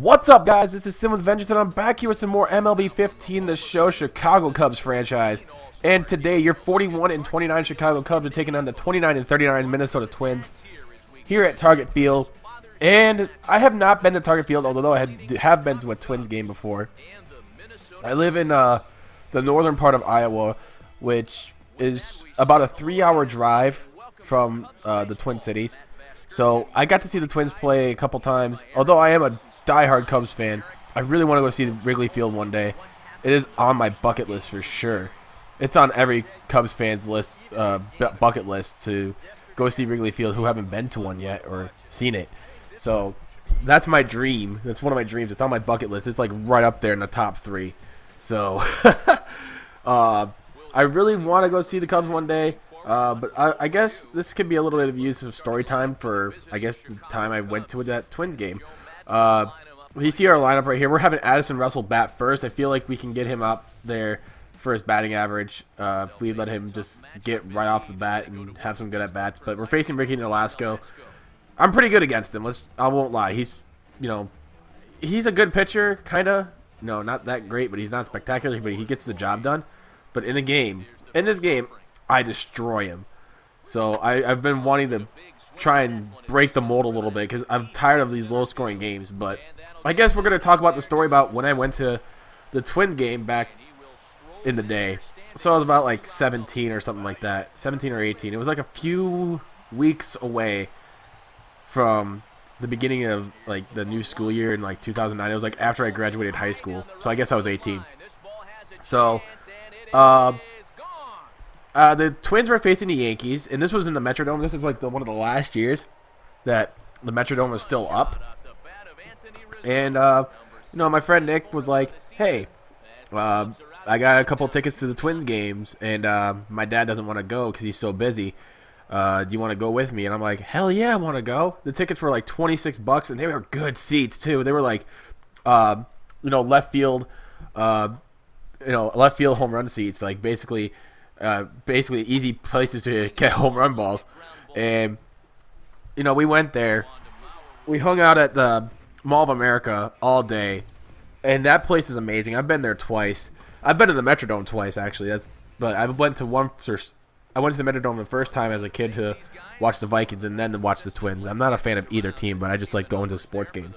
What's up, guys? This is Sim with Vengeance, and I'm back here with some more MLB 15, the show Chicago Cubs franchise. And today, your 41-29 Chicago Cubs are taking on the 29-39 Minnesota Twins here at Target Field. And I have not been to Target Field, although I have been to a Twins game before. I live in the northern part of Iowa, which is about a 3-hour drive from the Twin Cities. So I got to see the Twins play a couple times. Although I am a diehard Cubs fan, I really want to go see Wrigley Field one day. It is on my bucket list for sure. It's on every Cubs fan's list, bucket list, to go see Wrigley Field who haven't been to one yet or seen it. So that's my dream. That's one of my dreams. It's on my bucket list. It's like right up there in the top 3. So I really want to go see the Cubs one day. But I guess this could be a little bit of use of story time for, I guess, the time I went to that Twins game. You see our lineup right here. We're having Addison Russell bat first. I feel like we can get him up there for his batting average if we let him just get right off the bat and have some good at-bats. But we're facing Ricky Nolasco. I'm pretty good against him. I won't lie. He's a good pitcher, kind of. No, not that great, but he's not spectacular. But he gets the job done. But in this game, I destroy him. So I've been wanting to try and break the mold a little bit because I'm tired of these low-scoring games. But I guess we're going to talk about the story about when I went to the Twins game back in the day. So I was about like 17 or something like that, 17 or 18. It was like a few weeks away from the beginning of like the new school year in like 2009. It was like after I graduated high school, so I guess I was 18. So the Twins were facing the Yankees, and this was in the Metrodome. This is like one of the last years that the Metrodome was still up. And my friend Nick was like, "Hey, I got a couple tickets to the Twins games, and my dad doesn't want to go because he's so busy. Do you want to go with me?" And I'm like, "Hell yeah, I want to go." The tickets were like $26, and they were good seats too. They were like, left field, left field home run seats, like basically easy places to get home run balls. And we went there. We hung out at the Mall of America all day, and that place is amazing. I've been there twice. I've been to the Metrodome twice, actually. But I went to the Metrodome the first time as a kid to watch the Vikings and then to watch the Twins. I'm not a fan of either team, but I just like going to sports games.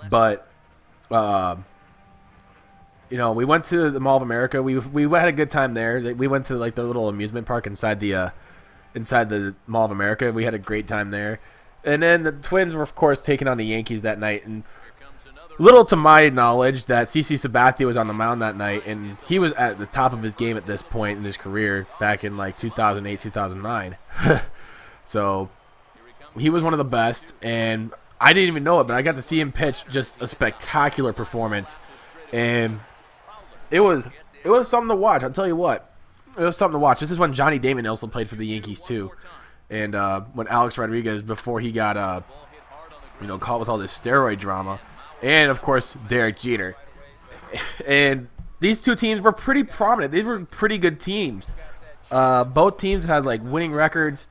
But we went to the Mall of America. We had a good time there. We went to like the little amusement park inside the Mall of America. We had a great time there. And then the Twins were, of course, taking on the Yankees that night. And little to my knowledge, that CC Sabathia was on the mound that night, and he was at the top of his game at this point in his career back in like 2008, 2009. So he was one of the best, and I didn't even know it, but I got to see him pitch just a spectacular performance. And it was something to watch. I'll tell you what, it was something to watch. This is when Johnny Damon also played for the Yankees too, and when Alex Rodriguez, before he got caught with all this steroid drama, and of course Derek Jeter. And these two teams were pretty prominent. These were pretty good teams. Both teams had like winning records,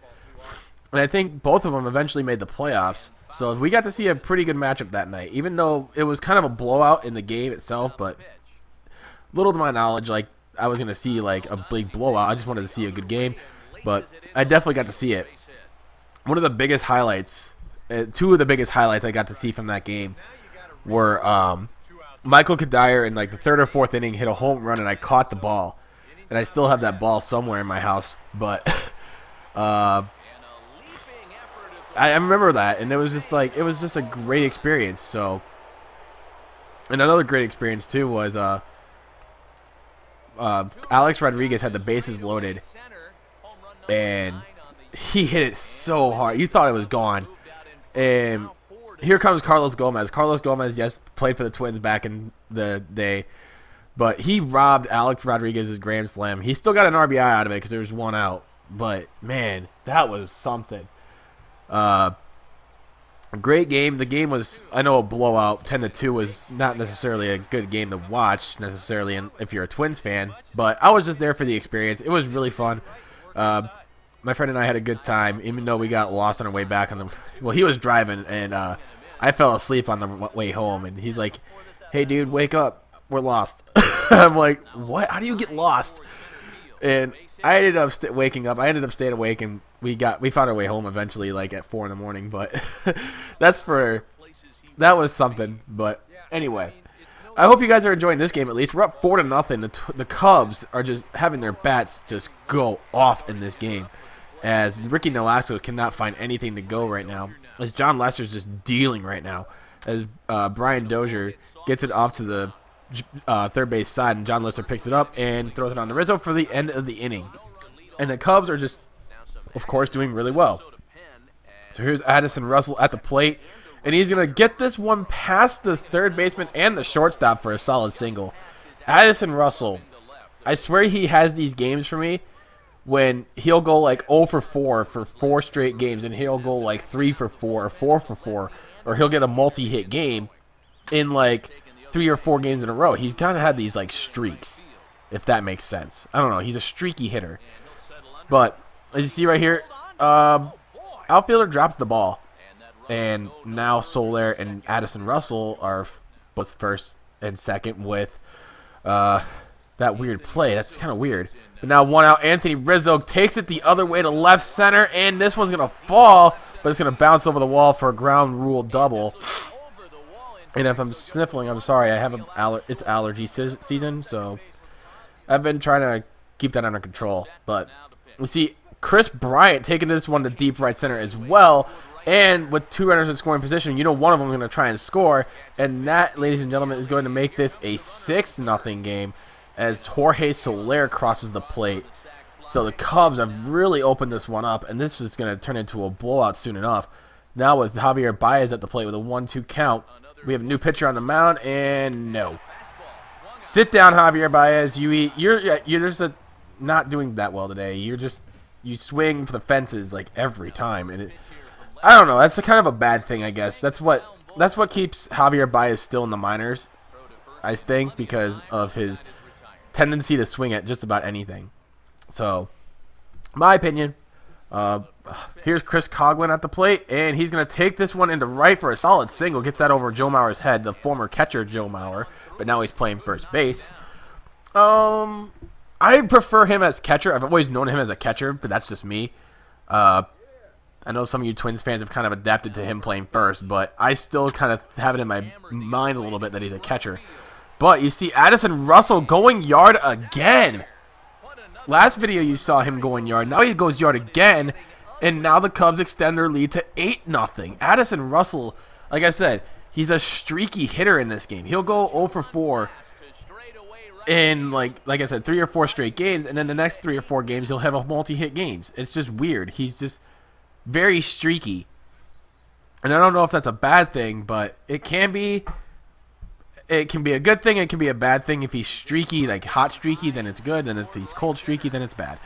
and I think both of them eventually made the playoffs. So we got to see a pretty good matchup that night, even though it was kind of a blowout in the game itself. But little to my knowledge, like I was gonna see like a big blowout. I just wanted to see a good game, but I definitely got to see it. One of the biggest highlights, two of the biggest highlights I got to see from that game were Michael Kadire in like the 3rd or 4th inning hit a home run, and I caught the ball, and I still have that ball somewhere in my house. But I remember that, and it was just a great experience. So, and another great experience too was Alex Rodriguez had the bases loaded, and he hit it so hard you thought it was gone. And here comes Carlos Gomez. Carlos Gomez, yes, played for the Twins back in the day, but he robbed Alex Rodriguez's grand slam. He still got an RBI out of it because there was one out, but man, that was something. A great game. The game was, I know, a blowout. 10-2 was not necessarily a good game to watch necessarily if you're a Twins fan, but I was just there for the experience. It was really fun. My friend and I had a good time, even though we got lost on our way back on the. Well, he was driving, and I fell asleep on the way home, and he's like, "Hey, dude, wake up. We're lost." I'm like, "What? How do you get lost?" And I ended up waking up. I ended up staying awake, and we found our way home eventually, like at 4 in the morning. But that was something. But anyway, I hope you guys are enjoying this game at least. We're up 4-0. The Cubs are just having their bats just go off in this game, as Ricky Nolasco cannot find anything to go right now. As John Lester's just dealing right now, as Brian Dozier gets it off to the third base side, and John Lester picks it up and throws it on to Rizzo for the end of the inning. And the Cubs are just, of course, doing really well. So here's Addison Russell at the plate, and he's going to get this one past the third baseman and the shortstop for a solid single. Addison Russell, I swear he has these games for me when he'll go like 0 for 4 for 4 straight games, and he'll go like 3 for 4 or 4 for 4, or he'll get a multi-hit game in like 3 or 4 games in a row. He's kind of had these like streaks, if that makes sense. I don't know. He's a streaky hitter. But as you see right here, outfielder drops the ball, and now Soler and Addison Russell are both first and second with that weird play. That's kind of weird. But now 1 out. Anthony Rizzo takes it the other way to left center, and this one's going to fall, but it's going to bounce over the wall for a ground rule double. And if I'm sniffling, I'm sorry. I have it's allergy season, so I've been trying to keep that under control. But we see Chris Bryant taking this one to deep right center as well. And with 2 runners in scoring position, you know one of them is going to try and score. And that, ladies and gentlemen, is going to make this a 6-0 game as Jorge Soler crosses the plate. So the Cubs have really opened this one up, and this is going to turn into a blowout soon enough. Now with Javier Baez at the plate with a 1-2 count. We have a new pitcher on the mound, and no. Sit down, Javier Baez. You're just not doing that well today. You swing for the fences like every time, and I don't know. That's kind of a bad thing, I guess. That's what keeps Javier Baez still in the minors, I think, because of his tendency to swing at just about anything. So, my opinion. Here's Chris Coughlin at the plate, and he's going to take this one into right for a solid single. Gets that over Joe Mauer's head, the former catcher Joe Mauer, but now he's playing first base. I prefer him as catcher. I've always known him as a catcher, but that's just me. I know some of you Twins fans have kind of adapted to him playing first, but I still kind of have it in my mind a little bit that he's a catcher. But you see Addison Russell going yard again. Last video you saw him going yard. Now he goes yard again, and now the Cubs extend their lead to 8-0. Addison Russell, like I said, he's a streaky hitter in this game. He'll go 0 for 4 in, like I said, 3 or 4 straight games, and then the next 3 or 4 games he'll have a multi-hit games. It's just weird. He's just very streaky. And I don't know if that's a bad thing, but it can be. It can be a good thing. It can be a bad thing. If he's streaky, like hot streaky, then it's good. And if he's cold streaky, then it's bad.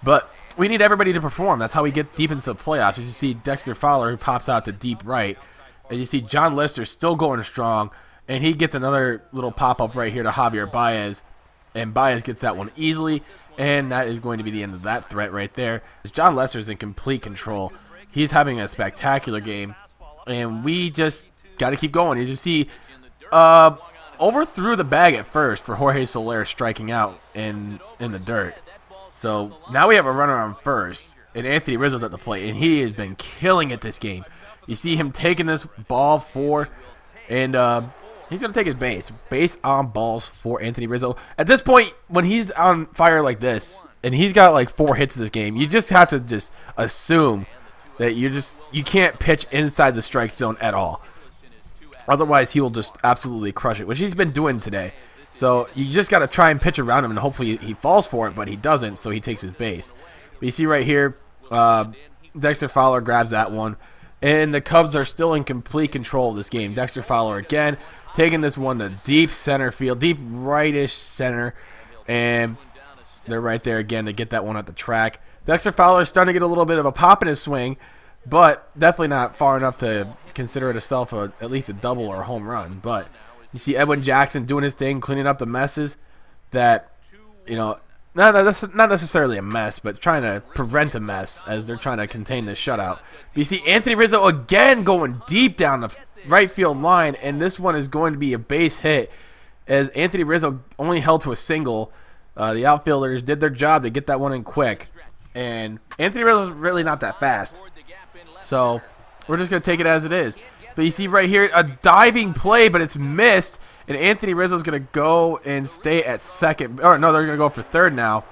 But we need everybody to perform. That's how we get deep into the playoffs. As you see Dexter Fowler, who pops out to deep right. And you see John Lester still going strong. And he gets another little pop-up right here to Javier Baez. And Baez gets that one easily. And that is going to be the end of that threat right there. John Lester's in complete control. He's having a spectacular game. And we just got to keep going. As you see, overthrew the bag at first for Jorge Soler striking out in the dirt. So now we have a runner on first, and Anthony Rizzo's at the plate, and he has been killing it this game. You see him taking this ball for, and he's going to take his base on balls for Anthony Rizzo. At this point, when he's on fire like this, and he's got like 4 hits this game, you just have to just assume that you can't pitch inside the strike zone at all. Otherwise, he will just absolutely crush it, which he's been doing today. So you just got to try and pitch around him, and hopefully he falls for it, but he doesn't, so he takes his base. But you see right here, Dexter Fowler grabs that one, and the Cubs are still in complete control of this game. Dexter Fowler again taking this one to deep center field, deep rightish center, and they're right there again to get that one at the track. Dexter Fowler is starting to get a little bit of a pop in his swing, but definitely not far enough to consider it at least a double or a home run. But you see Edwin Jackson doing his thing, cleaning up the messes that, not necessarily a mess, but trying to prevent a mess as they're trying to contain this shutout. But you see Anthony Rizzo again going deep down right field line, and this one is going to be a base hit as Anthony Rizzo only held to a single. The outfielders did their job to get that one in quick, and Anthony Rizzo's really not that fast, so we're just going to take it as it is. But you see right here, a diving play, but it's missed, and Anthony Rizzo's going to go and stay at second. Or no, they're going to go for third now.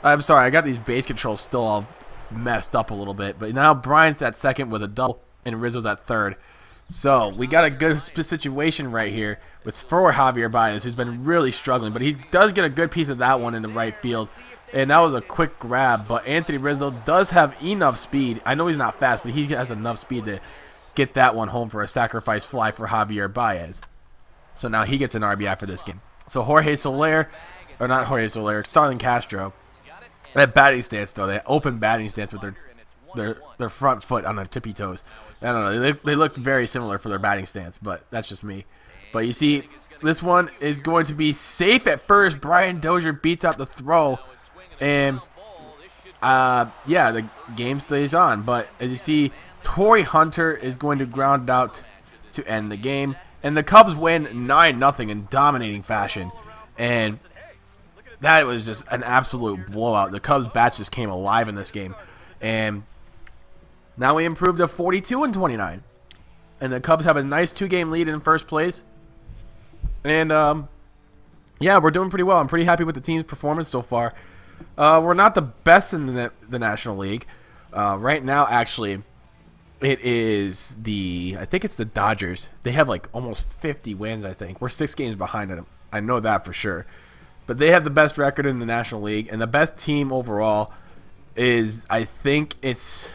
I'm sorry, I got these base controls still all messed up a little bit, but now Bryant's at second with a double, and Rizzo's at third. So we got a good situation right here for Javier Baez, who's been really struggling, but he does get a good piece of that one in the right field, and that was a quick grab. But Anthony Rizzo does have enough speed. I know he's not fast, but he has enough speed to get that one home for a sacrifice fly for Javier Baez. So now he gets an RBI for this game. So Jorge Soler, or not Jorge Soler, Starlin Castro, that batting stance though, they open batting stance with their front foot on their tippy toes. I don't know, they look very similar for their batting stance, but that's just me. But you see, this one is going to be safe at first. Brian Dozier beats out the throw, and yeah, the game stays on. But as you see, Torrey Hunter is going to ground out to end the game, and the Cubs win 9-0 in dominating fashion. And that was just an absolute blowout. The Cubs bats just came alive in this game, and now we improved to 42-29, and the Cubs have a nice 2-game lead in first place. And yeah, we're doing pretty well. I'm pretty happy with the team's performance so far. We're not the best in the National League right now. Actually, it is I think it's the Dodgers. They have like almost 50 wins. I think we're 6 games behind them. I know that for sure. But they have the best record in the National League, and the best team overall is I think it's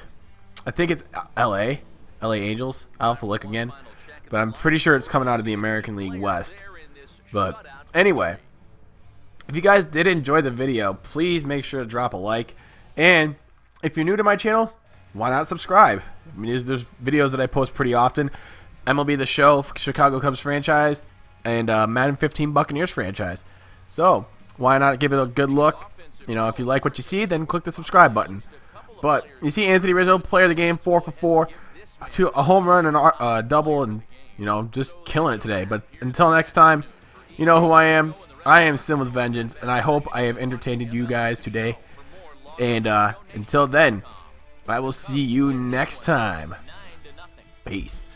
LA Angels. I'll have to look again, but I'm pretty sure it's coming out of the American League West. But anyway, if you guys did enjoy the video, please make sure to drop a like, and if you're new to my channel, why not subscribe? I mean, there's videos that I post pretty often. MLB The Show, Chicago Cubs franchise, and Madden 15 Buccaneers franchise. So why not give it a good look? You know, if you like what you see, then click the subscribe button. But you see Anthony Rizzo, player of the game, 4 for 4, a home run and a double, and you know, just killing it today. But until next time, you know who I am. I am Sim with Vengeance, and I hope I have entertained you guys today. And until then, I will see you next time. Peace.